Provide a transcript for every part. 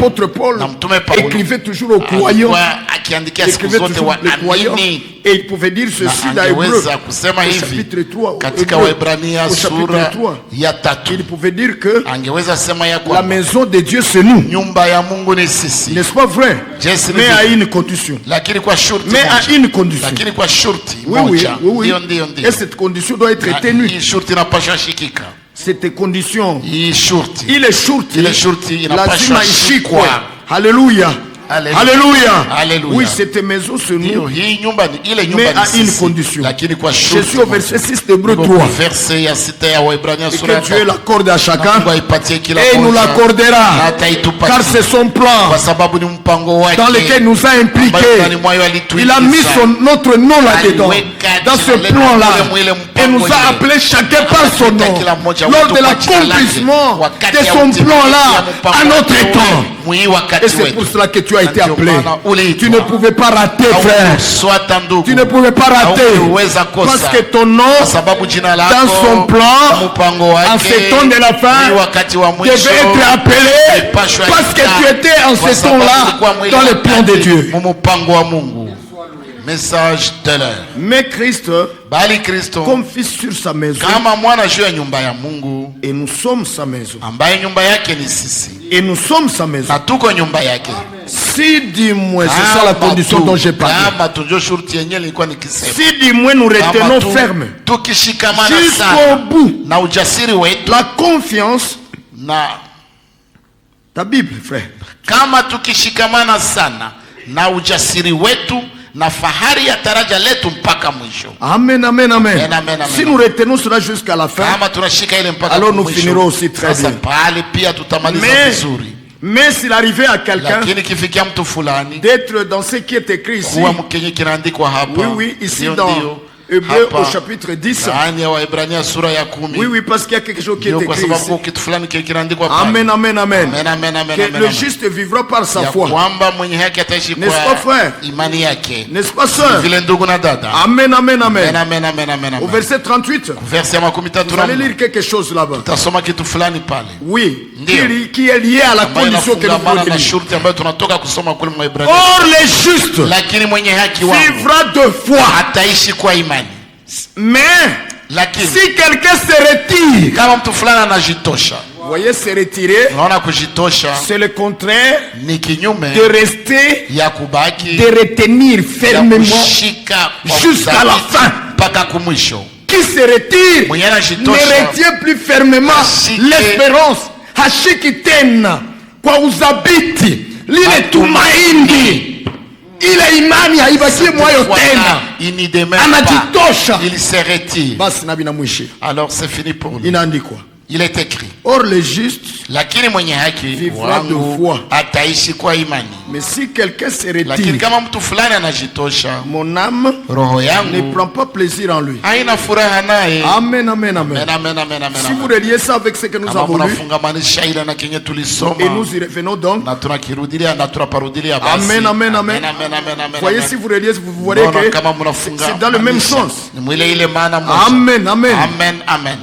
l'apôtre Paul écrivait toujours aux croyants. Écrivait toujours les croyants. Et il pouvait dire ceci dans Hébreux, au chapitre 3. Il pouvait dire que la maison de Dieu c'est nous. N'est-ce pas vrai? Mais à une condition. Mais à une condition. Oui. Et cette condition doit être tenue. Cette condition. Il est shurti. Lazima ishikwe. Alléluia. Alléluia. Oui, cette maison c'est nous. Mais à une condition. Je suis au verset 6 d'Hébreux 3. Et que Dieu l'accorde à chacun. Et il nous l'accordera. Car c'est son plan dans lequel nous a impliqués. Il a mis notre nom là-dedans. Dans ce plan-là. Et nous a appelés chacun par son nom. Lors de l'accomplissement de son plan-là à notre temps. Et c'est pour cela que tu as été appelé. Tu ne pouvais pas rater, frère. Tu ne pouvais pas rater. Parce que ton nom, dans son plan, en ce temps de la fin, devait être appelé parce que tu étais en ce temps-là dans le plan de Dieu. Message de l'heure. Mais Christ, comme fils sur sa maison, et nous sommes sa maison. Et nous sommes sa maison. Si dis-moi, c'est ça la condition dont j'ai parlé. Si dis-moi nous retenons ferme jusqu'au bout la confiance, ta Bible, frère. Kama tukishikamana sana na ujasiri wetu na fahari ya taraja letu mpaka mwisho. Amen. Si nous retenons cela jusqu'à la fin, alors nous finirons aussi très bien. Mais s'il arrivait à quelqu'un d'être dans ce qui est écrit ici, oui, ici dans Hébreux au chapitre 10. Oui, parce qu'il y a quelque chose qui est écrit ici. Amen. Que le juste vivra par sa foi. N'est-ce pas, frère? N'est-ce pas, sœur? Amen. Au verset 38, vous allez lire quelque chose là-bas. Oui, qui est lié à la condition que nous voulons lire. Or, le juste vivra de foi. Mais si quelqu'un se retire, vous voyez, se retirer, c'est le contraire de rester, de retenir fermement jusqu'à la fin. Qui se retire ne retient plus fermement l'espérance. Hashikitena kwa uzabiti lile tumaini. Ile imani haibakie moyo tena. Anajitosha. Il se retire. Basi na binamwishi. Alors c'est fini pour lui. Inaandikwa. Il est écrit. Or le juste lakini mwenye haki vivra de foi. Ataishi kwa imani. Mais si quelqu'un se retire, lakini kama mtu fulani anajitosha, mon âme roho yangu ne prend pas plaisir en lui. Haina furaha naye. Amen. Si vous reliez ça avec ce que nous avons lu, et nous y revenons donc. Amen. Voyez, si vous reliez, vous voyez que c'est dans le même sens. Amen.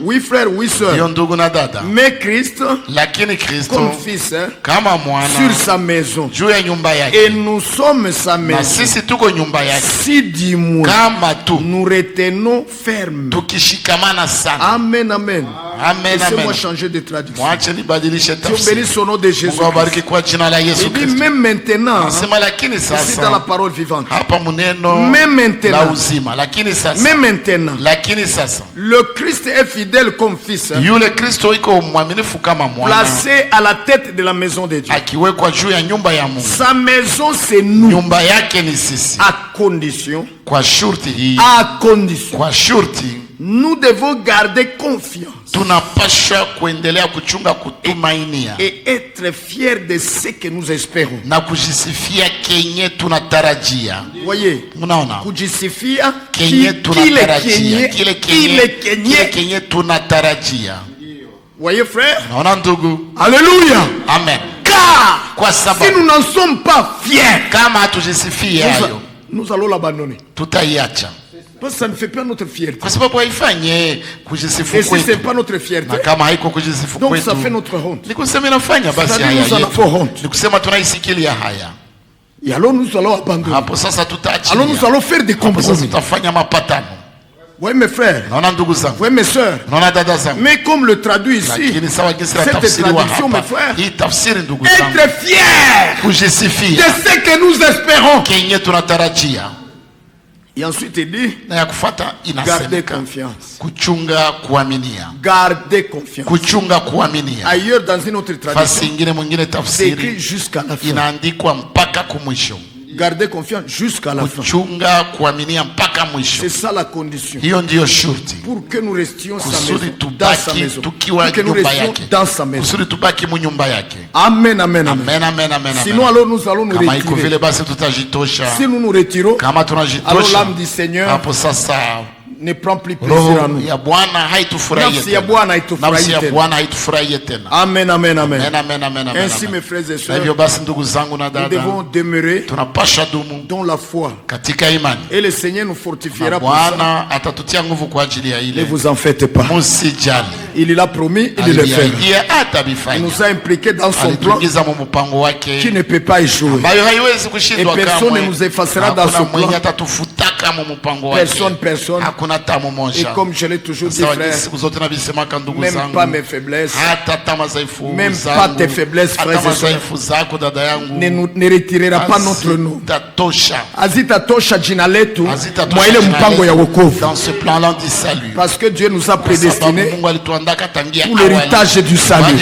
Oui, frère, oui, sœur. Mais Christ, comme fils, sur sa maison, et nous sommes sa maison. Si dis-moi, nous retenons ferme. Amen. Laissez-moi changer de traduction. Dieu bénisse son nom de Jésus. Il dit même maintenant, c'est dans la parole vivante. Même maintenant, le Christ est fidèle comme fils, placé à la tête de la maison de Dieu. Sa maison c'est nous. À condition, nous devons garder confiance et être fiers de ce que nous espérons. Voyez, kujisifia voyez, frère. Alléluia. Amen. Car si nous n'en sommes pas fiers, nous allons l'abandonner. Parce que ça ne fait pas notre fierté. Kwa sababu haifanye kujisifu kwetu. Et si c'est pas notre fierté, na kama haiko kujisifu donc kwetu, ça fait notre honte. Ni kusema inafanya basi haya yetu. Ni kusema tunaisikilia haya. Et alors nous allons abandonner. Hapo sasa tutaachilia. Alors nous allons faire des compromis. Tutafanya mapatano. Oui mes frères. Naona ndugu zangu. Oui mes sœurs. Naona dada zangu. Mais comme le traduit ici, lakini sawa jinsi la cette tafsiri wa traduction mes hapa. frères. Hii tafsiri ndugu zangu. Être fier. Kujisifia. De ce que nous espérons. Kenye tunatarajia. Et ensuite il dit, na ya kufuata inasemeka, garder confiance. Kuchunga kuaminia. Garder confiance. Kuchunga kuaminia. Ailleurs dans une autre traduction, fasi ingine mwingine tafsiri jusqu'à la fin. Inaandikwa mpaka kumwisho. Garder confiance jusqu'à la fin. Kuchunga kuaminia mpaka mwisho. C'est ça la condition. Hiyo ndiyo shurti. Pour que nous restions dans sa maison. Tukiwa nyumba yake. Dans sa maison. Kusudi tubaki mu nyumba yake. Amen, amen, amen. Amen, amen. Sinon alors nous allons nous kama retirer. iko vile basi tutajitosha. Si nous nous retirons, kama tunajitosha, alors l'âme du Seigneur hapo sasa ne prend plus plaisir à nous. Ya Bwana haitufurahie tena. Nafsi ya Bwana haitufurahie tena. Amen, amen, amen. Amen, amen, amen. Ainsi mes frères et sœurs, hivyo basi ndugu zangu na dada, nous devons demeurer tunapasha dumu dans la foi. Katika imani. Et le Seigneur nous fortifiera pour ça. Bwana atatutia nguvu kwa ajili ya ile. Ne vous en faites pas. Musijali. Il l'a promis, il le fait. Il nous a impliqués dans son plan qui ne peut pas échouer. Et personne ne nous effacera dans son plan. Personne. Et comme je l'ai toujours dit, frère, même pas mes faiblesses, même pas tes faiblesses, frères et sœurs, ne retirera pas notre nom. Azitatosha jina letu, mwa ile mpango ya wokovu. Dans ce plan-là du salut. Parce que Dieu nous a prédestinés pour l'héritage du salut.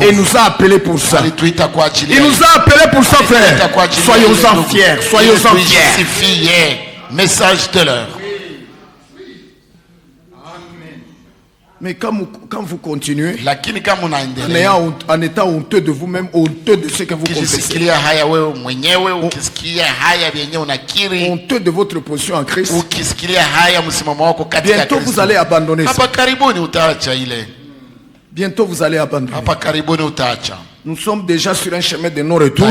Et nous a appelés pour ça. Il nous a appelés pour ça, frère. Soyons-en fiers. Soyons-en fiers. Message de l'heure. Mais quand vous continuez, en étant honteux de vous-même, honteux de ce que vous confessez, honteux de votre position en Christ, bientôt vous allez abandonner ça. Bientôt vous allez abandonner. Nous sommes déjà sur un chemin de non-retour.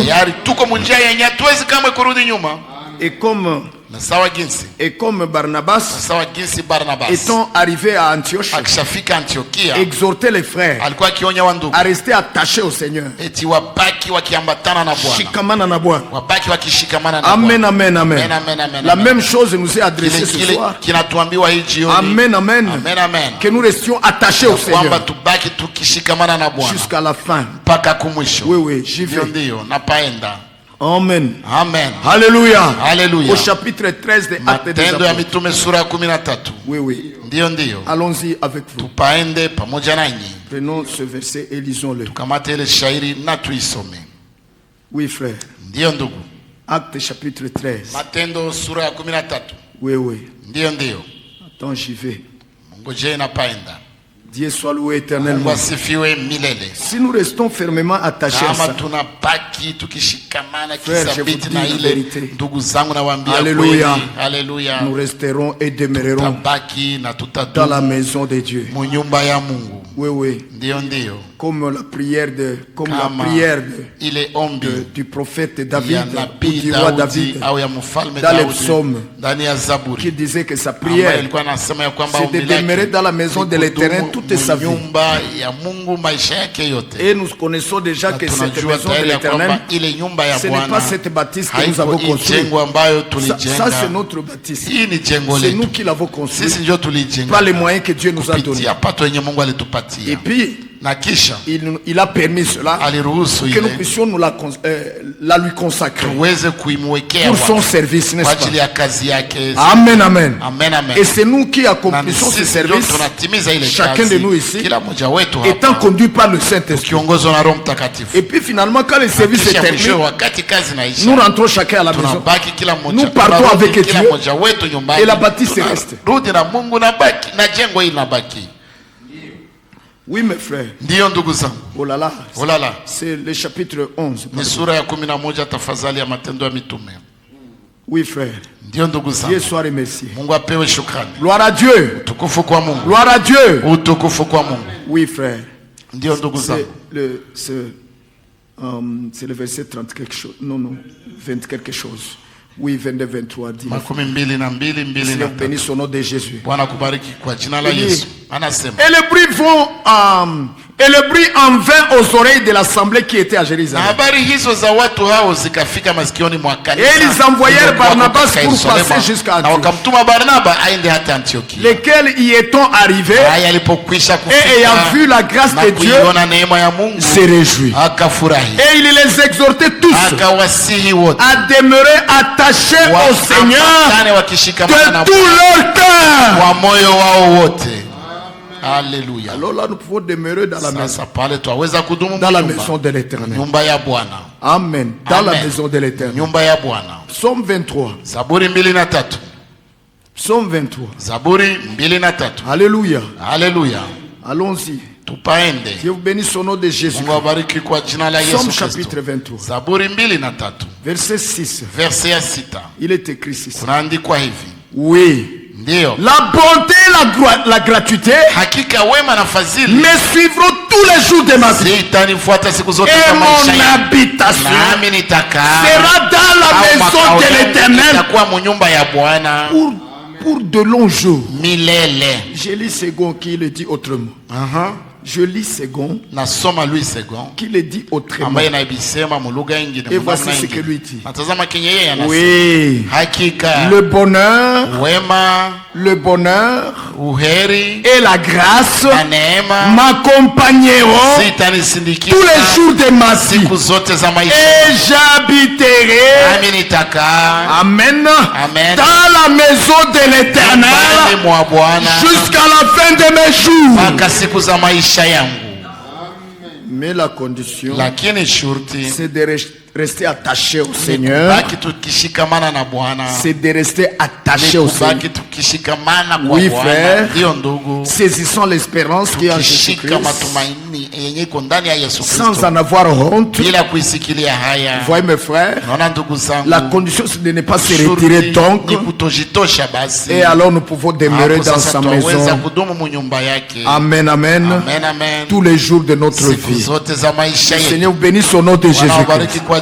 Et comme Barnabas, étant arrivé à Antioche, exhorter les frères à rester attachés au Seigneur. Amen, amen, amen. La même chose nous est adressée ce soir. Amen, amen. Que nous restions attachés au Seigneur jusqu'à la fin. Oui, oui, j'y vais. Amen. Amen. Alléluia. Alléluia. Au chapitre 13 des Actes des Apôtres. Oui, oui. Allons-y avec vous. Prenons ce verset et lisons-le. Oui, frère. Actes chapitre 13. Oui, oui. Attends, j'y vais. Dieu soit loué éternellement. Si nous restons fermement attachés à ça, frère, je vous dis la vérité. Alléluia. Alléluia. Nous resterons et demeurerons dans la maison de Dieu. Oui, oui. Comme la prière du prophète David, du roi David, dans les psaumes, qui disait que sa prière, c'est de demeurer dans la maison de l'Éternel toute sa vie. Et nous connaissons déjà que cette maison de l'Éternel, ce n'est pas cette bâtisse que nous avons construite. Ça c'est notre bâtisse. C'est nous qui l'avons construit. Pas les moyens que Dieu nous a donnés. Et puis, il a permis cela que nous puissions la lui consacrer pour son service, n'est-ce pas? Amen, amen. Et c'est nous qui accomplissons ce service, chacun de nous ici, étant conduit par le Saint-Esprit. Et puis finalement, quand le service est terminé, nous rentrons chacun à la maison. Nous partons avec Dieu et la bâtisse reste. Oui, mes frères. Oh là là. Oh là là. C'est le chapitre 11. Oui, frère. Dieu soit remercié. Gloire à Dieu. Gloire à Dieu. Oui, frère. C'est le verset 30 quelque chose. Non, 20 quelque chose. Oui, 22, 23. Seigneur bénisse au nom de Jésus. Et les bruits vont et le bruit en vint aux oreilles de l'assemblée qui était à Jérusalem. Et ils envoyèrent Barnabas pour passer jusqu'à Antioche. Lesquels y étant arrivés et ayant vu la grâce de Dieu se réjouit. Et il les exhortait tous à demeurer attachés au Seigneur de tout leur cœur. Alléluia. Alors là, nous pouvons demeurer dans la maison. Dans la maison de l'Éternel. Amen. Dans la maison de l'Éternel. Psaume 23. Psaume 23. Alléluia. Alléluia. Allons-y. Dieu vous bénisse au nom de Jésus. Psaume chapitre 23. Verset 6. Il est écrit ici. Oui. La bonté et la gratuité me suivront tous les jours de ma vie. Et mon habitation sera dans la maison de l'Éternel pour de longs jours. Je lis second qui le dit autrement. Je lis second qui le dit autrement. Et voici ce que lui dit. Oui. Le bonheur et la grâce m'accompagneront tous les jours de ma vie. Et j'habiterai, amen, dans la maison de l'Éternel jusqu'à la fin de mes jours. Mais la condition, c'est de rester attaché au Seigneur. C'est de rester attaché au Seigneur. Oui, frère. Saisissons l'espérance qui est en Jésus-Christ sans en avoir honte. Voyez mes frères, la condition c'est de ne pas se retirer donc. Et alors nous pouvons demeurer dans sa maison. Amen, amen. Tous les jours de notre vie. Le Seigneur vous bénisse au nom de Jésus-Christ.